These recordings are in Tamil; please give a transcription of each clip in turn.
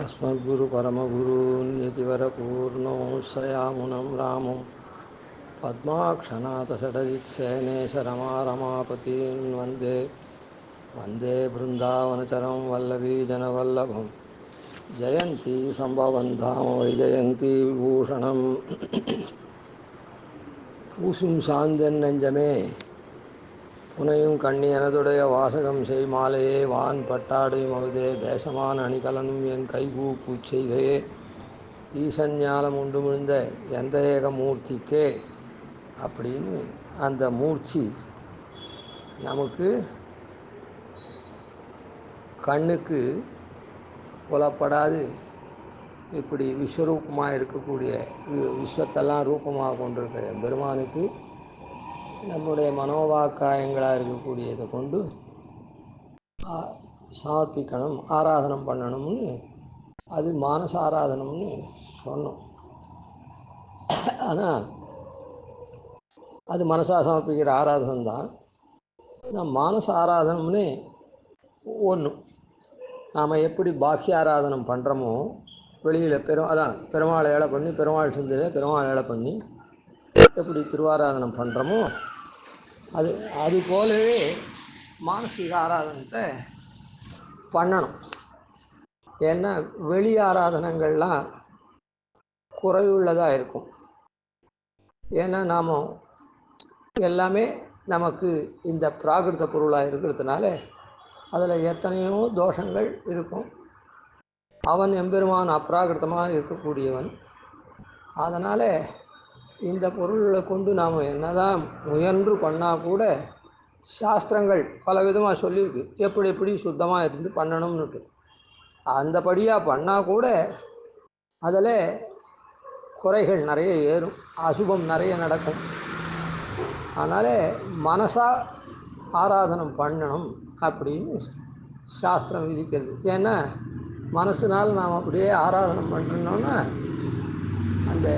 अस्मद्गुरुपरमगुरून्यतिवरपूर्णो श्रयामुनं रामं पद्माक्षनाथषडजित्सेनेशरमारमापतीन् वन्दे वन्दे बृन्दावनचरं वल्लवीजनवल्लभं जयन्ती सम्भवं धाम वैजयन्ती विभूषणं பூசும் சாந்தன் நெஞ்சமே புனையும் கண்ணி எனதுடைய வாசகம் செய் மாலையே வான் பட்டாடு மகுதே தேசமான அணிகலனும் என் கைகூப்புச் செய்கையே ஈசன் ஞானம் உண்டு விழுந்த எந்த ஏக மூர்த்திக்கே அப்படின்னு அந்த மூர்த்தி நமக்கு கண்ணுக்கு புலப்படாது இப்படி விஸ்வரூபமாக இருக்கக்கூடிய விஸ்வத்தெல்லாம் ரூபமாக கொண்டிருக்கிற பெருமானுக்கு நம்முடைய மனோவாக்காயங்களாக இருக்கக்கூடியதை கொண்டு சமர்ப்பிக்கணும், ஆராதனம் பண்ணணும்னு அது மானச ஆராதனம்னு சொன்னோம். ஆனால் அது மனசாக சமர்ப்பிக்கிற ஆராதனம் தான். மானச ஆராதனம்னு ஒன்று நாம் எப்படி பாக்கிய ஆராதனம் பண்ணுறோமோ வெளியில் பெருமாளை ஏழை பண்ணி பெருமாள் சிந்தையில் பெருமாள் ஏழை பண்ணி எப்படி திருவாராதனம் பண்ணுறோமோ அது போலவே மானசீக ஆராதனத்தை பண்ணணும். ஏன்னா வெளி ஆராதனங்கள்லாம் குறைவுள்ளதாக இருக்கும். ஏன்னா நாம் எல்லாமே நமக்கு இந்த பிராகிருத பொருளாக இருக்கிறதுனால அதில் எத்தனையோ தோஷங்கள் இருக்கும். அவன் எம்பெருமான் அப்ராகிருத்தமாக இருக்கக்கூடியவன். அதனால் இந்த பொருளை கொண்டு நாம் என்னதான் முயன்று பண்ணால் கூட சாஸ்திரங்கள் பல விதமாக சொல்லியிருக்கு எப்படி எப்படி சுத்தமாக இருந்து பண்ணணும்னுட்டு. அந்தபடியாக பண்ணால் கூட அதில் குறைகள் நிறைய ஏறும், அசுபம் நிறைய நடக்கும். அதனால் மனசாக ஆராதனம் பண்ணணும் அப்படின்னு சாஸ்திரம் விதிக்கிறது. ஏன்னா மனசுனால் நாம் அப்படியே ஆராதனம் பண்ணணும்னா அந்த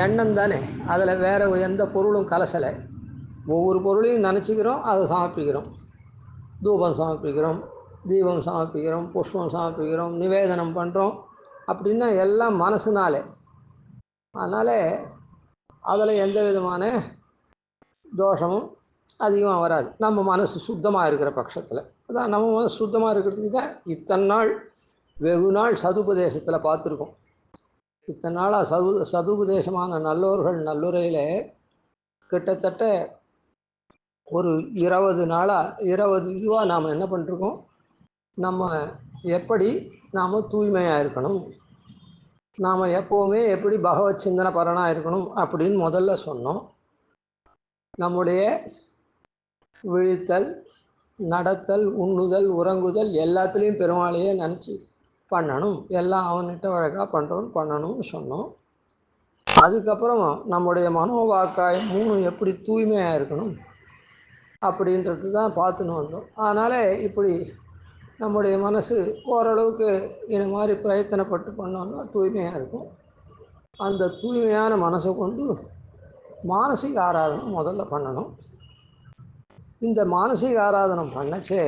எண்ணம் தானே, அதில் வேறு எந்த பொருளும் கலசலை. ஒவ்வொரு பொருளையும் நினச்சிக்கிறோம், அதை சமர்ப்பிக்கிறோம். தூபம் சமர்ப்பிக்கிறோம், தீபம் சமர்ப்பிக்கிறோம், புஷ்பம் சமர்ப்பிக்கிறோம், நிவேதனம் பண்ணுறோம். அப்படின்னா எல்லாம் மனசுனாலே. அதனால் அதில் எந்த விதமான தோஷமும் அதிகமாக வராது. நம்ம மனசு சுத்தமாக இருக்கிற பட்சத்தில் அதான் நம்ம மனசு சுத்தமாக இருக்கிறதுக்கு தான் இத்தனை நாள் வெகு நாள் சதுபதேசத்தில் பார்த்துருக்கோம். இத்தனை நாளாக சதுபதேசமான நல்லோர்கள் நல்லுரையில் கிட்டத்தட்ட ஒரு 20 நாளாக 20 இதுவாக நாம் என்ன பண்ணிருக்கோம், நம்ம எப்படி நாம் தூய்மையாக இருக்கணும், நாம் எப்போவுமே எப்படி பகவத் சிந்தனை பரனாக இருக்கணும் அப்படின்னு முதல்ல சொன்னோம். நம்முடைய விழித்தல், நடத்தல், உண்ணுதல், உறங்குதல் எல்லாத்துலேயும் பெருமாளையே நினச்சி பண்ணணும். எல்லாம் அவன்கிட்ட வழக்காக பண்ணணும்னு சொன்னோம். அதுக்கப்புறம் நம்முடைய மனோவாக்காய் 3 எப்படி தூய்மையாக இருக்கணும் அப்படின்றது தான் பார்த்துன்னு வந்தோம். அதனால் இப்படி நம்முடைய மனசு ஓரளவுக்கு இந்த மாதிரி பிரயத்தனப்பட்டு பண்ணோம்னா தூய்மையாக இருக்கும். அந்த தூய்மையான மனசை கொண்டு மானசீக ஆராதனை முதல்ல பண்ணணும். இந்த மானசீக ஆராதனம் பண்ணச்சே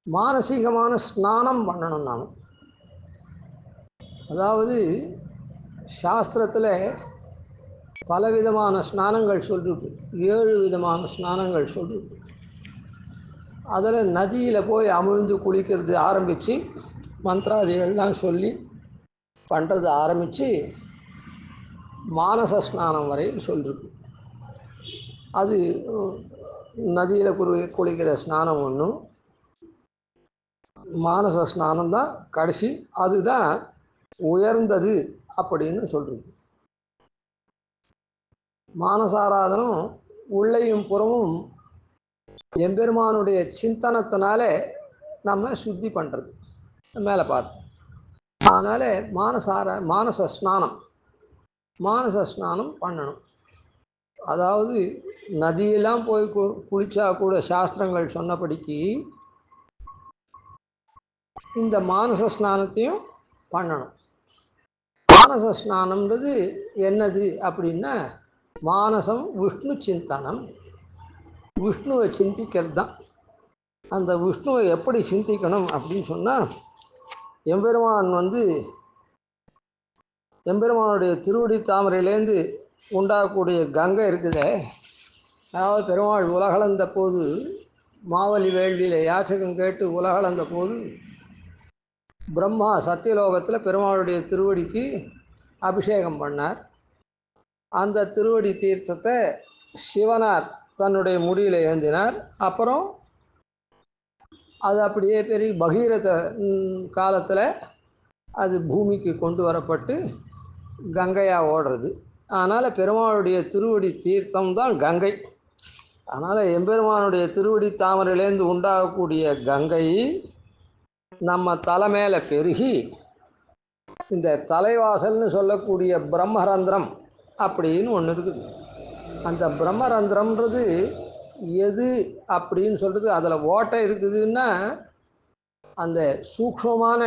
மானசீகமான ஸ்நானம் பண்ணணும். நாம் அதாவது சாஸ்திரத்தில் பலவிதமான ஸ்நானங்கள் சொல்லிருக்கு, 7 விதமான ஸ்நானங்கள் சொல்லிருக்கு. அதில் நதியில் போய் அமிழ்ந்து குளிக்கிறது ஆரம்பித்து மந்திராதிகள்லாம் சொல்லி பண்ணுறது ஆரம்பித்து மானச ஸ்நானம் வரையில் சொல்லிருக்கு. அது நதியில் குளிக்கிற ஸ்நானம் ஒன்றும், மானச ஸ்நானம் தான் கடைசி, அதுதான் உயர்ந்தது அப்படின்னு சொல்கிறது. மானசாராதனம் உள்ளையும் புறமும் எம்பெருமானுடைய சிந்தனத்தினால நம்ம சுத்தி பண்ணுறது மேலே பார்த்தோம். அதனால் மானச ஸ்நானம் பண்ணணும். அதாவது நதியெல்லாம் போய் குளித்தா கூட சாஸ்திரங்கள் சொன்னபடிக்கு இந்த மானச ஸ்நானத்தையும் பண்ணணும். மானச ஸ்நானம்ன்றது என்னது அப்படின்னா, மானசம் விஷ்ணு சிந்தனம், விஷ்ணுவை சிந்திக்கிறது தான். அந்த விஷ்ணுவை எப்படி சிந்திக்கணும் அப்படின்னு சொன்னால், எம்பெருமான் எம்பெருமானுடைய திருவடி தாமரையிலேருந்து உண்டாகக்கூடிய கங்கை இருக்குதே, அதாவது பெருமாள் உலகளந்த போது மாவலி வேள்வியில் யாச்சகம் கேட்டு உலகளந்த போது பிரம்மா சத்தியலோகத்தில் பெருமாளுடைய திருவடிக்கு அபிஷேகம் பண்ணார். அந்த திருவடி தீர்த்தத்தை சிவனார் தன்னுடைய முடியில் ஏந்தினார். அப்புறம் அது அப்படியே பெரிய பகீரத காலத்தில் அது பூமிக்கு கொண்டு வரப்பட்டு கங்கையாக ஓடுறது. அதனால் பெருமாளுடைய திருவடி தீர்த்தம் தான் கங்கை. அதனால் எம்பெருமானுடைய திருவடி தாமரையிலேருந்து உண்டாகக்கூடிய கங்கை நம்ம தலை மேலே பெருகி இந்த தலைவாசல்னு சொல்லக்கூடிய பிரம்மரந்திரம் அப்படின்னு ஒன்று இருக்குது. அந்த பிரம்மரந்திரம்ன்றது எது அப்படின்னு சொல்கிறது, அதில் ஓட்டை இருக்குதுன்னா அந்த சூக்ஷ்மமான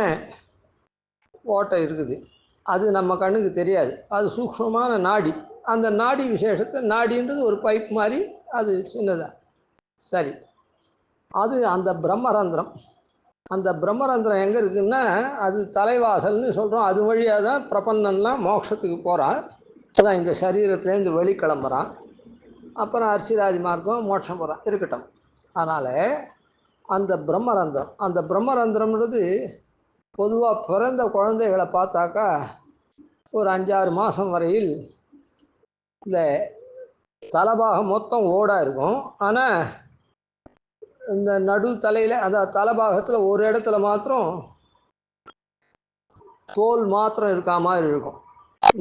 ஓட்டை இருக்குது, அது நம்ம கண்ணுக்கு தெரியாது, அது சூக்ஷ்மமான நாடி. அந்த நாடி விசேஷத்தை, நாடின்றது ஒரு பைப் மாதிரி, அது சின்னதாக சரி, அது அந்த பிரம்மரந்திரம். அந்த பிரம்மரந்திரம் எங்கே இருக்குன்னா அது தலைவாசல்னு சொல்கிறோம். அது வழியாக தான் பிரபன்னன்லாம் மோட்சத்துக்கு போகிறான். அதான் இந்த சரீரத்துலேருந்து வெளி கிளம்புறான். அப்புறம் அர்ச்சிராதி மார்க்கம் மோட்சம் போகிறான், இருக்கட்டும். அதனால் அந்த பிரம்மரந்திரம்ன்றது பொதுவாக பிறந்த குழந்தைகளை பார்த்தாக்கா ஒரு 5-6 மாதம் வரையில் இந்த தலைபாகம் மொத்தம் ஓடாக இருக்கும். ஆனால் இந்த நடு தலையில், அதாவது தலைபாகத்தில் ஒரு இடத்துல மாத்திரம் தோல் மாத்திரம் இருக்கா மாதிரி இருக்கும்,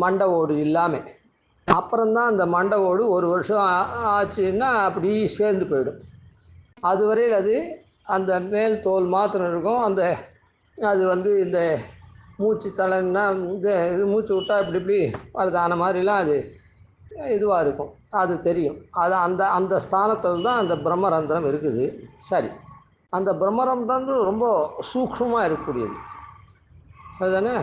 மண்டை ஓடு இல்லாமல். அப்புறம்தான் அந்த மண்டை ஓடு ஒரு வருஷம் ஆச்சுன்னா அப்படி சேர்ந்து போயிடும். அதுவரையில் அது அந்த மேல் தோல் மாத்திரம் இருக்கும். அது இந்த மூச்சு தலைன்னா இது மூச்சு விட்டால் இப்படி இப்படி வருதான மாதிரிலாம் அது இதுவாக இருக்கும், அது தெரியும். அது அந்த ஸ்தானத்தில் தான் அந்த பிரம்மரந்திரம் இருக்குது. சரி, அந்த பிரம்மரந்திரம் ரொம்ப சூக்ஷ்மமாக இருக்கக்கூடியது, சரிதானே?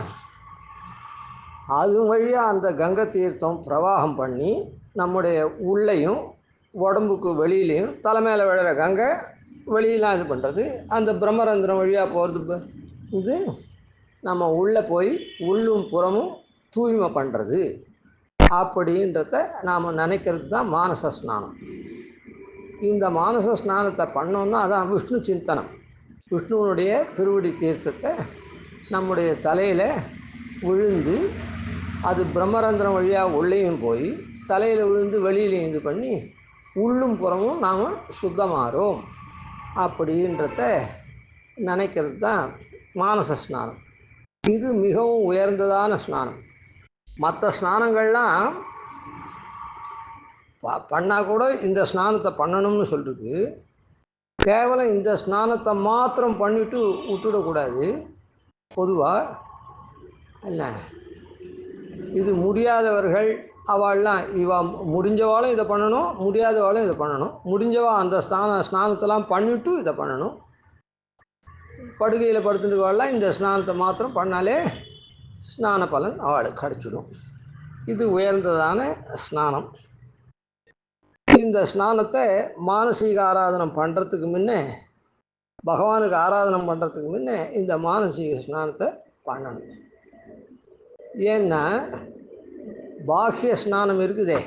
அது வழியாக அந்த கங்கை தீர்த்தம் பிரவாகம் பண்ணி நம்முடைய உள்ளேயும் உடம்புக்கு வெளியிலையும், தலை மேலே விழுற கங்கை வெளியெலாம் இது பண்ணுறது. அந்த பிரம்மரந்திரம் வழியாக போகிறது இது நம்ம உள்ளே போய் உள்ளும் புறமும் தூய்மை பண்ணுறது. அப்படின்றத நாம் நினைக்கிறது தான் மானச ஸ்நானம். இந்த மானச ஸ்நானத்தை பண்ணோன்னா அதான் விஷ்ணு சிந்தனம். விஷ்ணுவனுடைய திருவடி தீர்த்தத்தை நம்முடைய தலையில் விழுந்து அது பிரம்மரந்திரம் வழியாக உள்ளேயும் போய் தலையில் விழுந்து வெளியிலையும் இது பண்ணி உள்ளும் புறமும் நாம் சுத்தமாகிறோம் அப்படின்றத நினைக்கிறது தான் மானச ஸ்நானம். இது மிகவும் உயர்ந்ததான ஸ்நானம். மற்ற ஸ்நானங்கள்லாம் பண்ணால் கூட இந்த ஸ்நானத்தை பண்ணணும்னு சொல்லிருக்கு. கேவலம் இந்த ஸ்நானத்தை மாத்திரம் பண்ணிவிட்டு விட்டுடக்கூடாது. பொதுவாக இல்லை, இது முடியாதவர்கள் அவள்லாம் முடிஞ்சவாளும் இதை பண்ணணும், முடியாதவாளும் இதை பண்ணணும். முடிஞ்சவா அந்த ஸ்நானத்தெல்லாம் பண்ணிவிட்டு இதை பண்ணணும். படுகையில் படுத்துட்டுவாள்லாம் இந்த ஸ்நானத்தை மாத்திரம் பண்ணாலே ஸ்நான பலன் அவளுக்கு கிடச்சிடும். இது உயர்ந்ததான ஸ்நானம். இந்த ஸ்நானத்தை மானசீக ஆராதனம் பண்ணுறதுக்கு முன்னே, பகவானுக்கு ஆராதனம் பண்ணுறதுக்கு முன்னே இந்த மானசீக ஸ்நானத்தை பண்ணணும். ஏன்னா பாஹ்ய ஸ்நானம் இருக்குதே,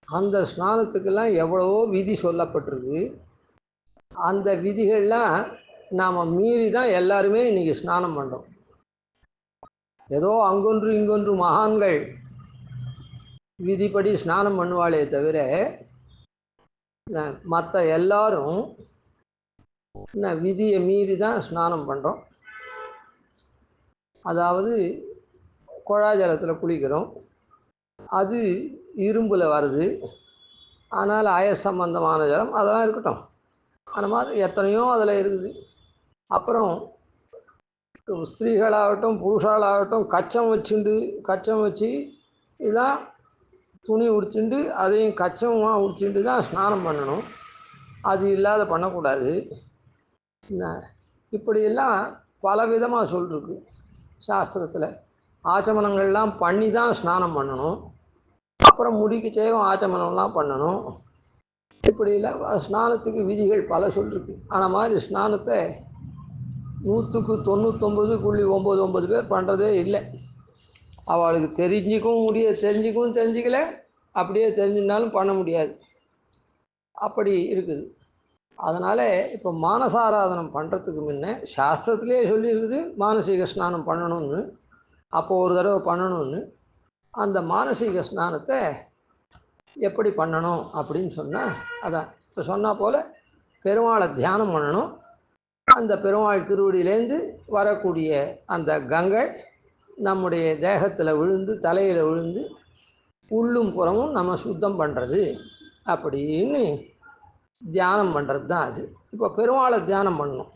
அந்த ஸ்நானத்துக்கெல்லாம் எவ்வளவோ விதி சொல்லப்பட்டிருக்கு. அந்த விதிகள்லாம் நாம் மீறி தான் எல்லாருமே இன்றைக்கி ஸ்நானம் பண்ணுறோம். ஏதோ அங்கொன்று இங்கொன்று மகான்கள் விதிப்படி ஸ்நானம் பண்ணுவாளே தவிர மற்ற எல்லாரும் விதியை மீறி தான் ஸ்நானம் பண்ணுறோம். அதாவது குழாய் குளிக்கிறோம், அது இரும்பில் வருது, ஆனால் அயஸ் சம்பந்தமான ஜலம் அதெல்லாம் இருக்கட்டும். அந்த மாதிரி எத்தனையோ அதில் இருக்குது. அப்புறம் ஸ்திரீகளாகட்டும் புருஷாளாகட்டும் கச்சம் வச்சு இதான் துணி உடுத்திண்டு அதையும் கச்சமாக உடுத்திண்டு தான் ஸ்நானம் பண்ணணும். அது இல்லாத பண்ணக்கூடாது. இப்படியெல்லாம் பலவிதமாக சொல்லிருக்கு சாஸ்திரத்தில். ஆச்சமனங்கள்லாம் பண்ணி தான் ஸ்நானம் பண்ணணும். அப்புறம் முடிக்கு செய்வோம் ஆச்சமனம்லாம் பண்ணணும். இப்படியெல்லாம் ஸ்நானத்துக்கு விதிகள் பல சொல்லிருக்கு. ஆனால் மாதிரி ஸ்நானத்தை 100க்கு 99.99 பேர் பண்ணுறதே இல்லை. அவளுக்கு தெரிஞ்சிக்கல, அப்படியே தெரிஞ்சிருந்தாலும் பண்ண முடியாது. அப்படி இருக்குது. அதனால் இப்போ மானசாராதனம் பண்ணுறதுக்கு முன்னே சாஸ்திரத்திலே சொல்லியிருக்குது மானசீக ஸ்நானம் பண்ணணும்னு. அப்போது ஒரு தடவை பண்ணணும்னு. அந்த மானசீக ஸ்நானத்தை எப்படி பண்ணணும் அப்படின்னு சொன்னால், அதான் இப்போ சொன்னால் போல் பெருமாளை தியானம் பண்ணணும். அந்த பெருமாள் திருவடியிலேருந்து வரக்கூடிய அந்த கங்கை நம்முடைய தேகத்தில் விழுந்து, தலையில் விழுந்து, உள்ளும் புறமும் நம்ம சுத்தம் பண்ணுறது அப்படின்னு தியானம் பண்ணுறது தான் அது. இப்போ பெருமாளை தியானம் பண்ணணும்.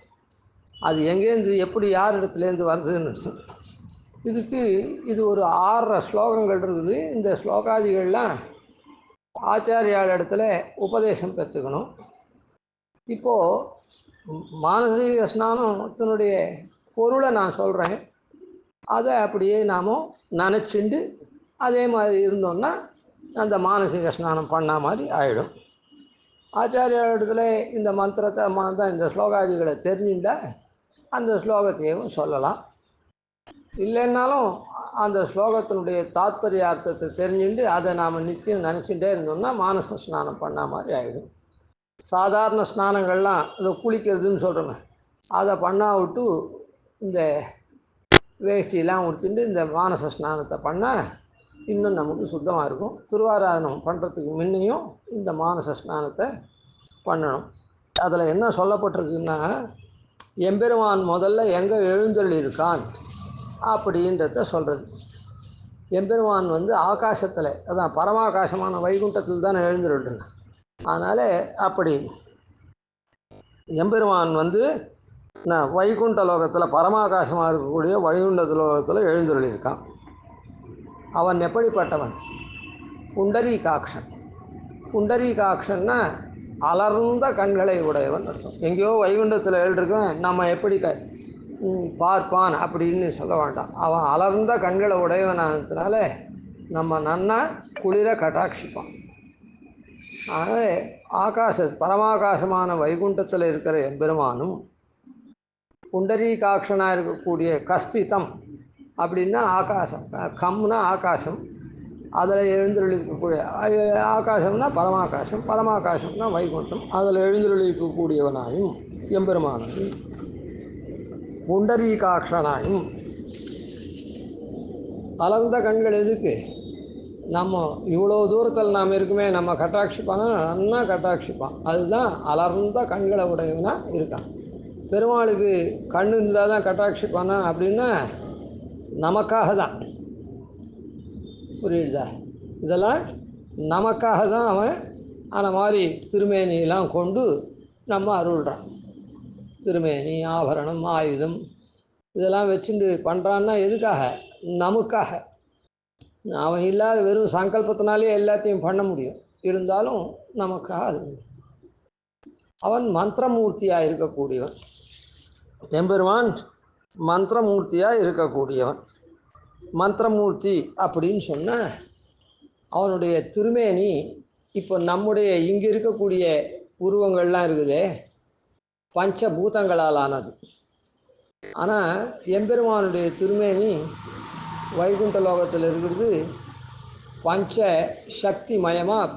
அது எங்கேருந்து எப்படி யார் இடத்துலேருந்து வருதுன்னு இது ஒரு 6 ஸ்லோகங்கள் இருக்குது. இந்த ஸ்லோகாதிகள்லாம் ஆச்சாரியால் இடத்துல உபதேசம் பெற்றுக்கணும். இப்போது மானசீக ஸ்நானத்தினுடைய பொருளை நான் சொல்கிறேன். அதை அப்படியே நாம் நினச்சிண்டு அதே மாதிரி இருந்தோம்னா அந்த மானசீக ஸ்நானம் பண்ண மாதிரி ஆகிடும். ஆச்சாரியால் இடத்துல இந்த மந்திரத்தை தான் இந்த ஸ்லோகாதிகளை தெரிஞ்சுட்டா அந்த ஸ்லோகத்தையும் சொல்லலாம். இல்லைன்னாலும் அந்த ஸ்லோகத்தினுடைய தாத்பரியார்த்தத்தை தெரிஞ்சுட்டு அதை நாம் நிச்சயம் நினச்சிட்டே இருந்தோம்னா மானச ஸ்நானம் பண்ண மாதிரி ஆகிடும். சாதாரண ஸ்நானங்கள்லாம் அதை குளிக்கிறதுன்னு சொல்கிறோங்க, அதை பண்ணாவிட்டு இந்த வேஷ்டியெல்லாம் உடுத்திட்டு இந்த மானச ஸ்நானத்தை பண்ணால் இன்னும் நமக்கு சுத்தமாக இருக்கும். திருவாராதனம் பண்ணுறதுக்கு முன்னையும் இந்த மானச ஸ்நானத்தை பண்ணணும். அதில் என்ன சொல்லப்பட்டிருக்குன்னா, எம்பெருமான் முதல்ல எங்கே எழுந்தருளி இருக்கான் அப்படின்றத சொல்கிறது. எம்பெருமான் ஆகாசத்தில், அதான் பரமாகாசமான வைகுண்டத்தில் தான் எழுந்தருள்றான். அதனால் அப்படி எம்பெருமான் வைகுண்ட லோகத்தில் பரமாகாசமாக இருக்கக்கூடிய வைகுண்ட லோகத்தில் எழுந்தருளியிருக்கான். அவன் எப்படிப்பட்டவன்? புண்டரீகாக்ஷன். புண்டரீகாக்ஷன்னா அலர்ந்த கண்களை உடையவன் அர்த்தம். எங்கேயோ வைகுண்டத்தில் எழுதிருக்கவன் நம்ம எப்படி பார்ப்பான் அப்படின்னு சொல்ல வேண்டாம். அவன் அலர்ந்த கண்களை உடையவனானதுனால நம்ம நன்னா குளிர கட்டாட்சிப்பான். அதனால் பரமாகாசமான வைகுண்டத்தில் இருக்கிற எம்பெருமானும் புண்டரீகாட்சனாக இருக்கக்கூடிய கஸ்திதம் அப்படின்னா ஆகாசம், கம்னா ஆகாசம், அதில் எழுந்தருளிருக்கக்கூடிய ஆகாசம்னா பரமாகாசம், பரமாகாசம்னா வைகுண்டம், அதில் எழுந்தருளிருக்கக்கூடியவனாயும் எம்பெருமானையும் புண்டரீகாட்சனாயும். அலர்ந்த கண்கள் எதுக்கு? நம்ம இவ்வளோ தூரத்தில் நாம் இருக்குமே, நம்ம கட்டாட்சிப்பானா நன்னா கட்டாட்சிப்பான். அதுதான் அலர்ந்த கண்களை உடையவனாக இருக்கான். பெருமாளுக்கு கண் இருந்தால் தான் கட்டாட்சிப்பானா அப்படின்னா நமக்காக தான். புரியுதா? இதெல்லாம் நமக்காக தான் அவன் அந்த மாதிரி திருமேனியெல்லாம் கொண்டு நம்ம அருள்றான். திருமேனி, ஆபரணம், ஆயுதம் இதெல்லாம் வச்சுட்டு பண்ணுறான்னா எதுக்காக? நமக்காக. அவன் இல்லாத வெறும் சங்கல்பத்தினாலே எல்லாத்தையும் பண்ண முடியும். இருந்தாலும் நமக்காக அது. அவன் மந்திரமூர்த்தியாக இருக்கக்கூடியவன். எம்பெருமான் மந்திரமூர்த்தியாக இருக்கக்கூடியவன். மந்திரமூர்த்தி அப்படின்னு சொன்னால் அவனுடைய திருமேனி இப்போ நம்முடைய இங்கே இருக்கக்கூடிய உருவங்கள்லாம் இருக்குதே பஞ்சபூதங்களால் ஆனது. ஆனால் எம்பெருமானுடைய திருமேனி வைகுண்ட லோகத்தில் இருக்கிறது பஞ்ச சக்தி மயமாக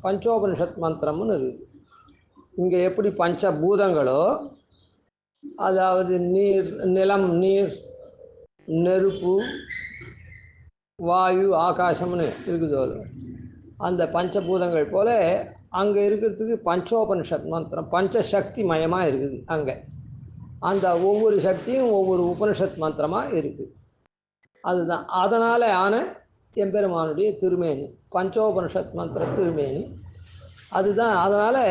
பஞ்சோபனிஷத் மந்திரம்னு இருக்குது. இங்கே எப்படி பஞ்சபூதங்களோ, அதாவது நீர், நிலம், நீர், நெருப்பு, வாயு, ஆகாசம்னு இருக்குதோ, அந்த பஞ்சபூதங்கள் போல் அங்கே இருக்கிறதுக்கு பஞ்சோபனிஷத் மந்திரம் பஞ்சசக்தி மயமாக இருக்குது. அங்கே அந்த ஒவ்வொரு சக்தியும் ஒவ்வொரு உபனிஷத் மந்திரமாக இருக்குது. அதுதான் அதனால் ஆன எம்பெருமானுடைய திருமேனி பஞ்சோபனிஷத் மந்திர திருமேனி. அதுதான் அதனால்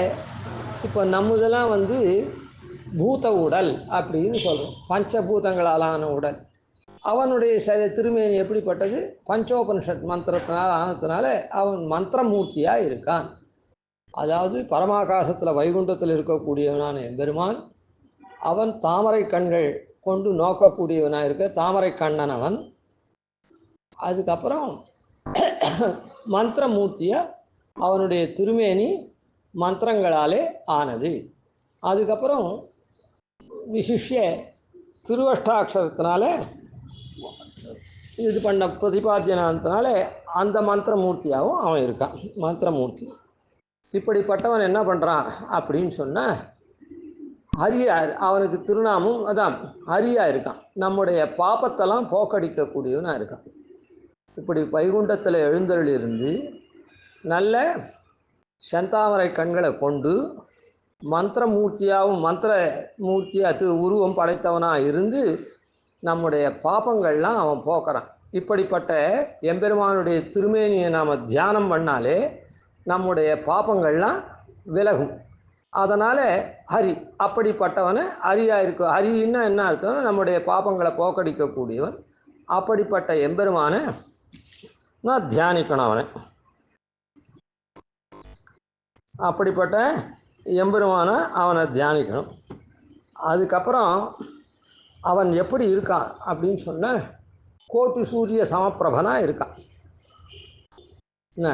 இப்போ நம்மதெல்லாம் பூத உடல் அப்படின்னு சொல்கிறோம். பஞ்சபூதங்களாலான உடல். அவனுடைய திருமேனி எப்படிப்பட்டது? பஞ்சோபனிஷத் மந்திரத்தினால் ஆனதுனால அவன் மந்திரமூர்த்தியாக இருக்கான். அதாவது பரமாகாசத்தில் வைகுண்டத்தில் இருக்கக்கூடியவனான எம்பெருமான் அவன் தாமரை கண்கள் கொண்டு நோக்கக்கூடியவனாக இருக்க தாமரை கண்ணன் அவன். அதுக்கப்புறம் மந்திரமூர்த்தியாக அவனுடைய திருமேனி மந்திரங்களாலே ஆனது. அதுக்கப்புறம் விசிஷ்ய திருவஷ்டாட்சரத்தினால இது பண்ண பிரதிபாத்தியனானதுனால அந்த மந்திரமூர்த்தியாகவும் அவன் இருக்கான். மந்திரமூர்த்தி இப்படிப்பட்டவன் என்ன பண்ணுறான் அப்படின்னு சொன்னால், ஹரியார் அவனுக்கு திருநாமம் அதான் ஹரியாக இருக்கான். நம்முடைய பாப்பத்தெல்லாம் போக்கடிக்கக்கூடியவனாக இருக்கான். இப்படி வைகுண்டத்தில் எழுந்தருளிருந்து நல்ல செந்தாமரை கண்களை கொண்டு மந்திரமூர்த்தியாகவும் மந்திரமூர்த்தியாக உருவம் படைத்தவனாக இருந்து நம்முடைய பாப்பங்கள்லாம் அவன் போக்குறான். இப்படிப்பட்ட எம்பெருமானுடைய திருமேனியை நாம் தியானம் பண்ணாலே நம்முடைய பாப்பங்கள்லாம் விலகும். அதனால் ஹரி அப்படிப்பட்டவனை ஹரியாக இருக்கும். ஹரின்னா என்ன அர்த்தம்? நம்முடைய பாப்பங்களை போக்கடிக்கக்கூடியவன். அப்படிப்பட்ட எம்பெருமானை நான் தியானிக்கணும். அப்படிப்பட்ட எம்பெருமானை அவனை தியானிக்கணும். அதுக்கப்புறம் அவன் எப்படி இருக்கான் அப்படின்னு சொன்ன, கோட்டு சூரிய சமப்பிரபனாக இருக்கான். என்ன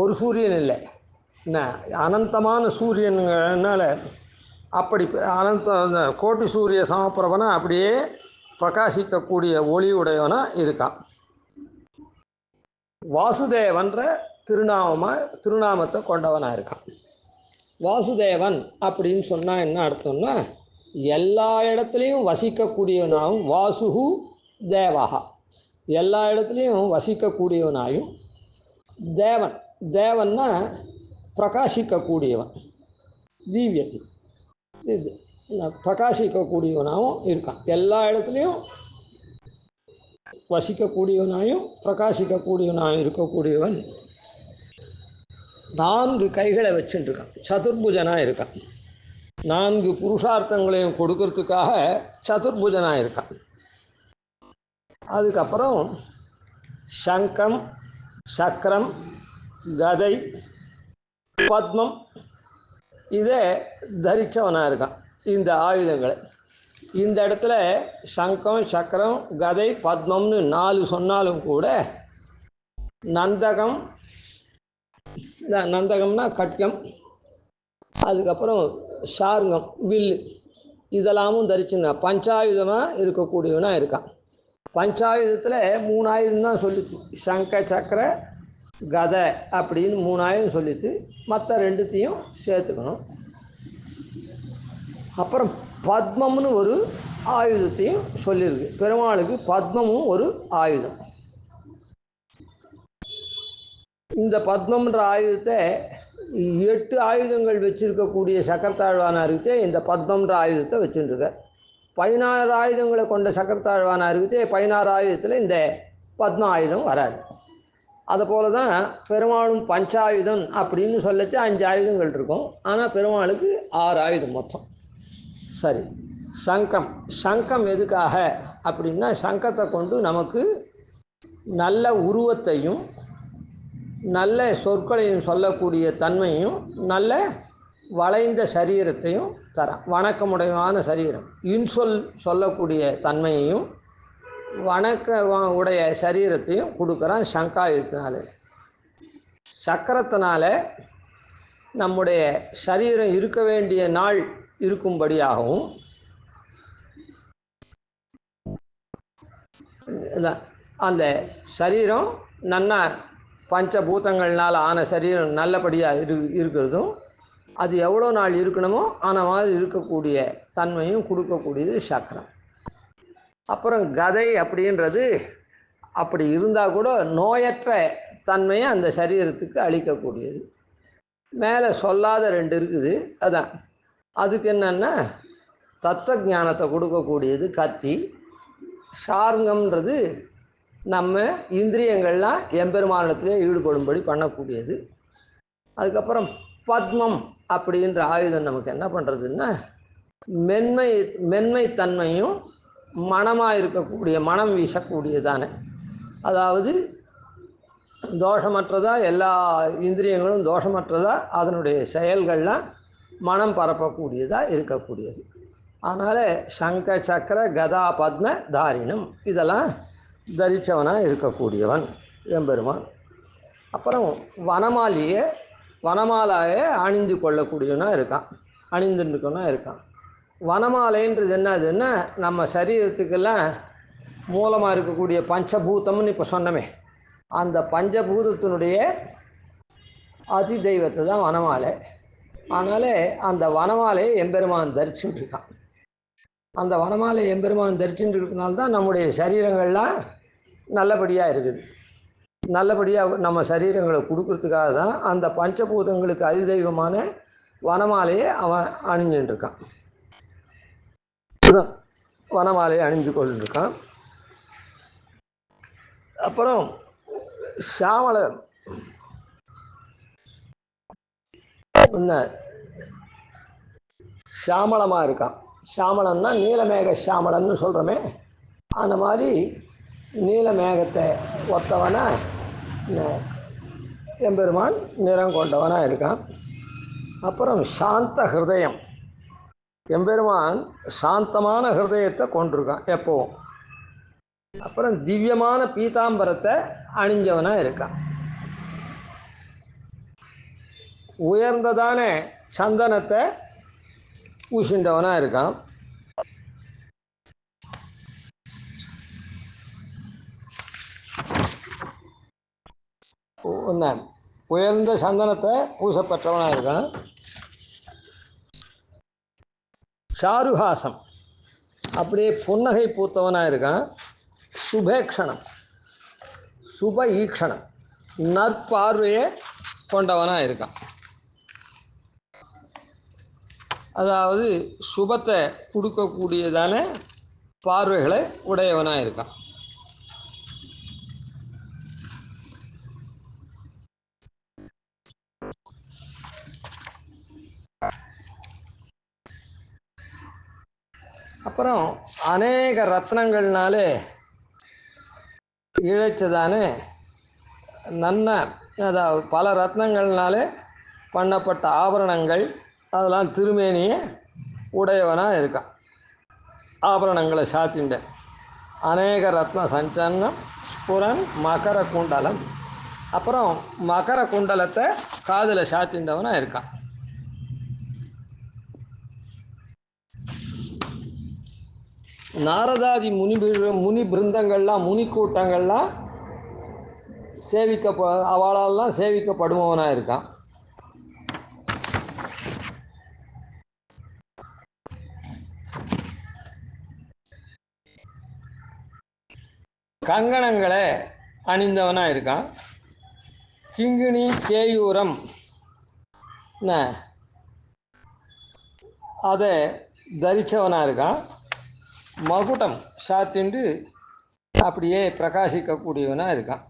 ஒரு சூரியன் இல்லை, என்ன அனந்தமான சூரியன்னால் அப்படி அனந்த கோட்டு சூரிய சமப்பிரபனாக அப்படியே பிரகாசிக்கக்கூடிய ஒளி உடையவனாக இருக்கான். வாசுதேவன்ற திருநாமத்தை கொண்டவனாக இருக்கான். வாசுதேவன் அப்படின்னு சொன்னால் என்ன அர்த்தம்னா, எல்லா இடத்துலையும் வசிக்கக்கூடியவனாகவும், வாசுகு தேவகா எல்லா இடத்துலையும் வசிக்கக்கூடியவனாயும், தேவன்னா பிரகாசிக்கக்கூடியவன், தீவியத்தை இது பிரகாசிக்கக்கூடியவனாகவும் இருக்கான். எல்லா இடத்துலையும் வசிக்கக்கூடியவனாயும் பிரகாசிக்கக்கூடியவனாயும் இருக்கக்கூடியவன். 4 கைகளை வச்சுட்டுருக்கான். சதுர்புஜனாக இருக்கான். 4 புருஷார்த்தங்களையும் கொடுக்கறதுக்காக சதுர்புஜனாக இருக்கான். அதுக்கப்புறம் சங்கம், சக்கரம், கதை, பத்மம் இதை தரித்தவனாக இருக்கான். இந்த ஆயுதங்களை இந்த இடத்துல சங்கம், சக்கரம், கதை, பத்மம்னு 4 சொன்னாலும் கூட நந்தகம்னா கட்கம், அதுக்கப்புறம் சார்ங்கம் வில் இதெல்லாமும் தரிச்சுன்னா பஞ்சாயுதமாக இருக்கக்கூடியவனாக இருக்கான். பஞ்சாயுதத்தில் 3 ஆயுதம் தான் சொல்லிச்சு. சங்க, சக்கர, கதை அப்படின்னு 3 ஆயுதம் சொல்லிச்சு. மற்ற 2த்தையும் சேர்த்துக்கணும். அப்புறம் பத்மம்னு ஒரு ஆயுதத்தையும் சொல்லியிருக்கு. பெருமாளுக்கு பத்மமும் ஒரு ஆயுதம். இந்த பத்மன்ற ஆயுதத்தை 8 ஆயுதங்கள் வச்சுருக்கக்கூடிய சக்கரத்தாழ்வானாருக்கு இந்த பத்மன்ற ஆயுதத்தை வச்சுருக்க. 16 ஆயுதங்களை கொண்ட சக்கரத்தாழ்வானாருக்கு 16 ஆயுதத்தில் இந்த பத்ம ஆயுதம் வராது. அதுபோல தான் பெருமாளும் பஞ்சாயுதம் அப்படின்னு சொல்லச்சு 5 ஆயுதங்கள் இருக்கும். ஆனால் பெருமாளுக்கு 6 ஆயுதம் மொத்தம். சரி, சங்கம் எதுக்காக அப்படின்னா, சங்கத்தை கொண்டு நமக்கு நல்ல உருவத்தையும் நல்ல சொற்களையும் சொல்லக்கூடிய தன்மையும் நல்ல வளைந்த சரீரத்தையும் தரான். வணக்கமுடையமான சரீரம், இன்சொல் சொல்லக்கூடிய தன்மையையும் உடைய சரீரத்தையும் கொடுக்குறான் சங்காயுதத்தினால. சக்கரத்தினால நம்முடைய சரீரம் இருக்க வேண்டிய நாள் இருக்கும்படியாகவும், அந்த சரீரம் நன்னா பஞ்சபூதங்கள்னால் ஆன சரீரம் நல்லபடியாக இருக்கிறதும், அது எவ்வளோ நாள் இருக்கணுமோ ஆன மாதிரி இருக்கக்கூடிய தன்மையும் கொடுக்கக்கூடியது சக்கரம். அப்புறம் கதை அப்படின்றது அப்படி இருந்தால் கூட நோயற்ற தன்மையை அந்த சரீரத்துக்கு அளிக்கக்கூடியது. மேலே சொல்லாத 2 இருக்குது. அதான் அதுக்கு என்னென்னா தத்துவ ஞானத்தை கொடுக்கக்கூடியது கத்தி. சார்ங்கம்ன்றது நம்ம இந்திரியங்கள்லாம் எம்பெருமானத்திலே ஈடுபடும்படி பண்ணக்கூடியது. அதுக்கப்புறம் பத்மம் அப்படின்ற ஆயுதம் நமக்கு என்ன பண்ணுறதுன்னா, மென்மைத்தன்மையும் மனமாக இருக்கக்கூடிய, மனம் வீசக்கூடியதான, அதாவது தோஷமற்றதாக எல்லா இந்திரியங்களும் தோஷமற்றதாக அதனுடைய செயல்கள்லாம் மனம் பரப்பக்கூடியதாக இருக்கக்கூடியது. அதனால் சங்க, சக்கர, கதா, பத்ம தாரிணம் இதெல்லாம் தரித்தவனாக இருக்கக்கூடியவன் எம்பெருமான். அப்புறம் வனமாலையை அணிந்து கொள்ளக்கூடியவனாக இருக்கான். அணிந்துருக்கவனாக இருக்கான். வனமாலைன்றது என்னதுன்னா நம்ம சரீரத்துக்கெல்லாம் மூலமாக இருக்கக்கூடிய பஞ்சபூதம்னு இப்போ சொன்னமே, அந்த பஞ்சபூதத்தினுடைய அதி தெய்வத்தை தான் வனமாலை. அதனால் அந்த வனமாலையை எம்பெருமான் தரிச்சுட்டு இருக்கான். அந்த வனமாலை எம்பெருமான் தரிச்சுட்டு இருக்கிறதுனால தான் நம்முடைய சரீரங்கள்லாம் நல்லபடியாக இருக்குது. நல்லபடியாக நம்ம சரீரங்களை கொடுக்கறதுக்காக தான் அந்த பஞ்சபூதங்களுக்கு அதிதெய்வமான வனமாலையை அவன் அணிஞ்சுட்டுருக்கான். வனமாலையை அணிந்து கொண்டிருக்கான். அப்புறம் ஷாமளம் என்ன ஷாமளமாக இருக்கான். ஷாமளம்னா நீலமேக ஷாமளன்னு சொல்கிறோமே, அந்த மாதிரி நீலமேகத்தை ஒத்தவனா எம்பெருமான் நிறம் கொண்டவனாக இருக்கான். அப்புறம் சாந்த ஹிருதயம், எம்பெருமான் சாந்தமான ஹிருதயத்தை கொண்டிருக்கான் எப்போவும். அப்புறம் திவ்யமான பீதாம்பரத்தை அணிஞ்சவனாக இருக்கான். உயர்ந்ததான சந்தனத்தை பூசிண்டவனாக இருக்கான். உயர்ந்த சந்தனத்தை பூசப்பட்டவனாக இருக்கான். சாருஹாசம், அப்படியே புன்னகை பூத்தவனாக இருக்கான். சுபேக்ஷணம், சுப ஈக்ஷணம், நற்பார்வையை கொண்டவனாக இருக்கான். அதாவது சுபத்தை கொடுக்கக்கூடியதான பார்வைகளை உடையவனாக இருக்கான். அப்புறம் அநேக ரத்னங்கள்னாலே இழைச்சதான அதாவது பல ரத்னங்கள்னாலே பண்ணப்பட்ட ஆபரணங்கள், அதெல்லாம் திருமேனியை உடையவனாக இருக்கான். ஆபரணங்களை சாத்திண்ட அநேக ரத்ன சஞ்சன்னம் ஸ்புரன் மகர குண்டலம். அப்புறம் மகர குண்டலத்தை காதில் சாத்திண்டவனாக இருக்கான். நாரதாதி முனி பிருந்தங்கள்லாம், முனி கூட்டங்கள்லாம் அவளாலெல்லாம் சேவிக்கப்படுபவனாக இருக்கான். கங்கணங்களை அணிந்தவனாக இருக்கான். கிங்கிணி கேயூரம் அதை தரித்தவனாக இருக்கான். மகுடம் சாத்திண்டு அப்படியே பிரகாசிக்கக்கூடியவனாக இருக்கான்.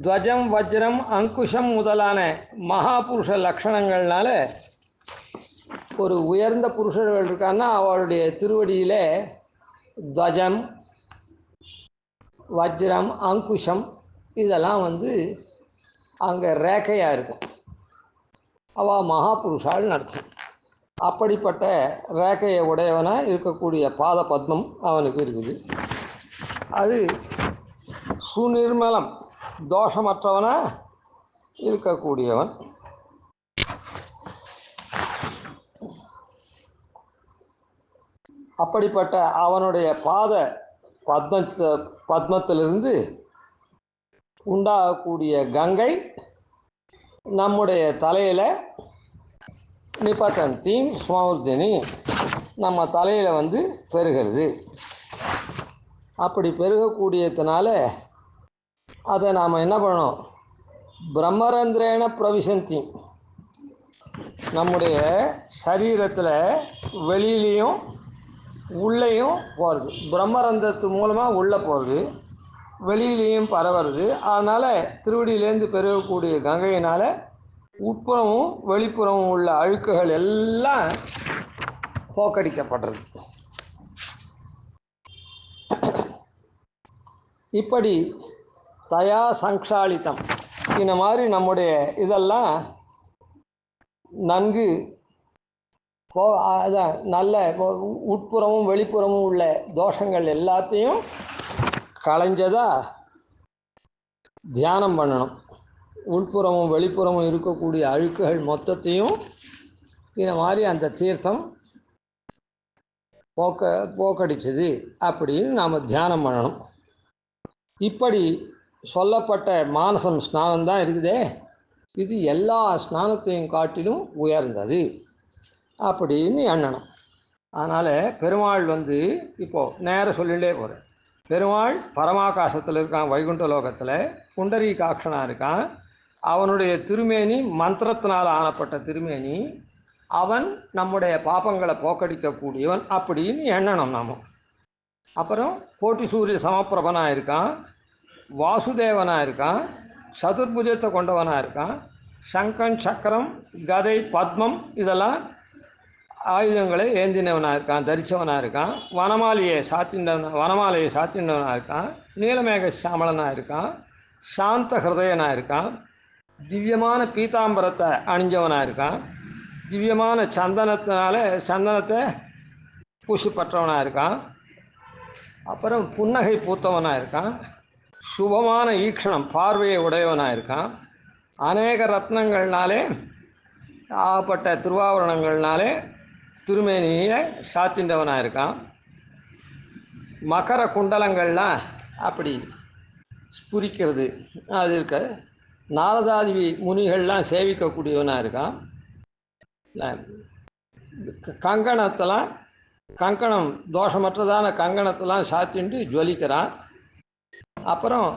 துவஜம் வஜ்ரம் அங்குஷம் முதலான மகாபுருஷ லக்ஷணங்கள்னால ஒரு உயர்ந்த புருஷர்கள் இருக்கான்னா அவளுடைய திருவடியில் துவஜம் வஜ்ரம் அங்குஷம் இதெல்லாம் அங்கே ரேக்கையாக இருக்கும். அவள் மகாபுருஷால் நடத்து. அப்படிப்பட்ட ரேக்கையை உடையவனாக இருக்கக்கூடிய பாத பத்மம் அவனுக்கு இருக்குது. அது சுநிர்மலம், தோஷமற்றவனாக இருக்கக்கூடியவன். அப்படிப்பட்ட அவனுடைய பாத பத்மத்திலிருந்து உண்டாகக்கூடிய கங்கை நம்முடைய தலையில் நிபத்தந்தீம் ஸ்மௌர்தினி, நம்ம தலையில் பெருகிறது. அப்படி பெருகக்கூடியதுனால அதை நாம் என்ன பண்ணணும்? பிரம்மரந்திரேன பிரவிசந்தி, நம்முடைய சரீரத்தில் வெளியிலையும் உள்ளேயும் போகிறது. பிரம்மரந்திரத்து மூலமாக உள்ளே போகிறது, வெளியிலையும் பரவுறது. அதனால் திருவடியிலேருந்து பெருகக்கூடிய கங்கையினால் உட்புறமும் வெளிப்புறமும் உள்ள அழுக்குகள் எல்லாம் போக்கடிக்கப்படுறது. இப்படி தயா சங்ஷாலிதம், இந்த மாதிரி நம்முடைய இதெல்லாம் நன்கு அதான் நல்ல உட்புறமும் வெளிப்புறமும் உள்ள தோஷங்கள் எல்லாத்தையும் களைஞ்சதா தியானம் பண்ணணும். உள்புறமும் வெளிப்புறமும் இருக்கக்கூடிய அழுக்குகள் மொத்தத்தையும் இந்த மாதிரி அந்த தீர்த்தம் போக்கடிச்சது அப்படின்னு நாம் தியானம் பண்ணணும். இப்படி சொல்லப்பட்ட மானசம் ஸ்நானம்தான் இருக்குதே, இது எல்லா ஸ்நானத்தையும் காட்டிலும் உயர்ந்தது அப்படின்னு எண்ணணும். அதனால் பெருமாள் இப்போது நேர சொல்லிகிட்டே போகிறேன். பெருமாள் பரமாகாசத்தில் இருக்கான், வைகுண்ட லோகத்தில் புண்டரீகாட்சனாக இருக்கான். அவனுடைய திருமேனி மந்திரத்தினால் ஆனப்பட்ட திருமேனி. அவன் நம்முடைய பாப்பங்களை போக்கடிக்கக்கூடியவன் அப்படின்னு எண்ணணும் நாம். அப்புறம் கோட்டி சூரிய சமப்பிரபனாக இருக்கான், வாசுதேவனாக இருக்கான், சதுர்புஜத்தை கொண்டவனாக இருக்கான். சங்கன் சக்கரம் கதை பத்மம் இதெல்லாம் ஆயுதங்களை ஏந்தினவனாக இருக்கான், தரித்தவனாக இருக்கான். வனமாலையை சாத்திண்டவனாக இருக்கான். நீலமேக சாமலனாக இருக்கான். சாந்த ஹிருதயனாக இருக்கான். திவ்யமான பீதாம்பரத்தை அணிஞ்சவனாக இருக்கான். திவ்யமான சந்தனத்தை பூசிப்பற்றவனாக இருக்கான். அப்புறம் புன்னகை பூத்தவனாக இருக்கான். சுபமான ஈக்ஷணம் பார்வையை உடையவனாக இருக்கான். அநேக ரத்னங்கள்னாலே ஆகப்பட்ட திருவாபரணங்கள்னாலே திருமேனியை சாத்தின்றவனாக இருக்கான். மகர குண்டலங்கள்லாம் அப்படி ஸ்புரிக்கிறது அது இருக்க. நாரதாதி முனிகள்லாம் சேவிக்கக்கூடியவனாக இருக்கான். கங்கணம் தோஷமற்றதான கங்கணத்தெல்லாம் சாத்தின்ட்டு ஜொலிக்கிறான். அப்புறம்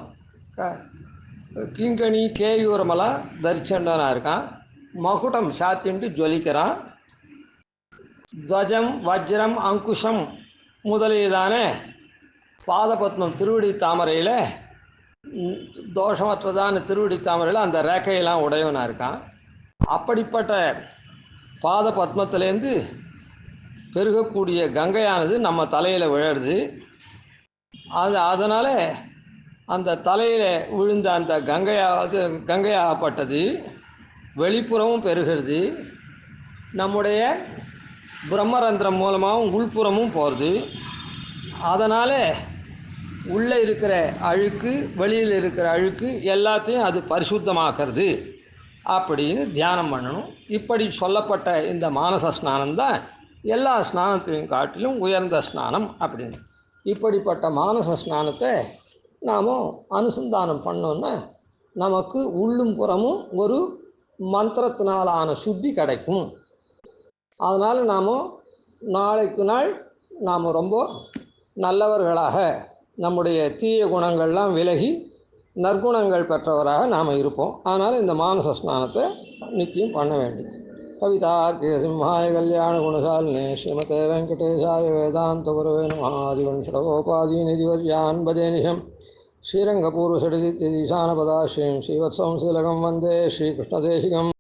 கிங்கணி கேயூரமெல்லாம் தரிச்சண்டவனாக இருக்கான். மகுடம் சாத்தின்ட்டு ஜொலிக்கிறான். துவஜம் வஜ்ரம் அங்குஷம் முதலியதான பாதபத்மம் திருவடி தாமரையில் தோஷமற்றதான திருவடி தாமரையில் அந்த ரேக்கையெல்லாம் உடையவனாக இருக்கான். அப்படிப்பட்ட பாத பத்மத்திலேருந்து பெருகக்கூடிய கங்கையானது நம்ம தலையில் விழுறது. அதனால் அந்த தலையில் விழுந்த அந்த கங்கையாகப்பட்டது வெளிப்புறமும் பெருகிறது. நம்முடைய பிரம்மரந்திரம் மூலமாகவும் உள்புறமும் போகிறது. அதனால் உள்ளே இருக்கிற அழுக்கு வெளியில் இருக்கிற அழுக்கு எல்லாத்தையும் அது பரிசுத்தமாக்குறது அப்படின்னு தியானம் பண்ணணும். இப்படி சொல்லப்பட்ட இந்த மானச ஸ்நானம்தான் எல்லா ஸ்நானத்தையும் காட்டிலும் உயர்ந்த ஸ்நானம் அப்படின்னு. இப்படிப்பட்ட மானச ஸ்நானத்தை நாம் அனுசந்தானம் பண்ணோன்னா நமக்கு உள்ளும் புறமும் ஒரு மந்திரத்தினாலான சுத்தி கிடைக்கும். அதனால் நாளைக்கு நாள் நாம் ரொம்ப நல்லவர்களாக நம்முடைய தீய குணங்கள்லாம் விலகி நற்குணங்கள் பெற்றவராக நாம் இருப்போம். அதனால் இந்த மானச ஸ்நானத்தை நித்தியம் பண்ண வேண்டியது. கவிதார்க்கிய சிம்ஹாய கல்யாண குணசாலினே ஸ்ரீமதே வெங்கடேசாய வேதாந்த குரவே நமः. ஆதிவன்ஷடகோபாதீநிதிவர்யான் பஜேனிஷம் ஸ்ரீரங்கபூர்வசடிதித்யதீசானபதாஸ்ரீம் ஸ்ரீவத்சவம் ஸ்ரீலகம் வந்தே ஸ்ரீகிருஷ்ணதேசிகம்.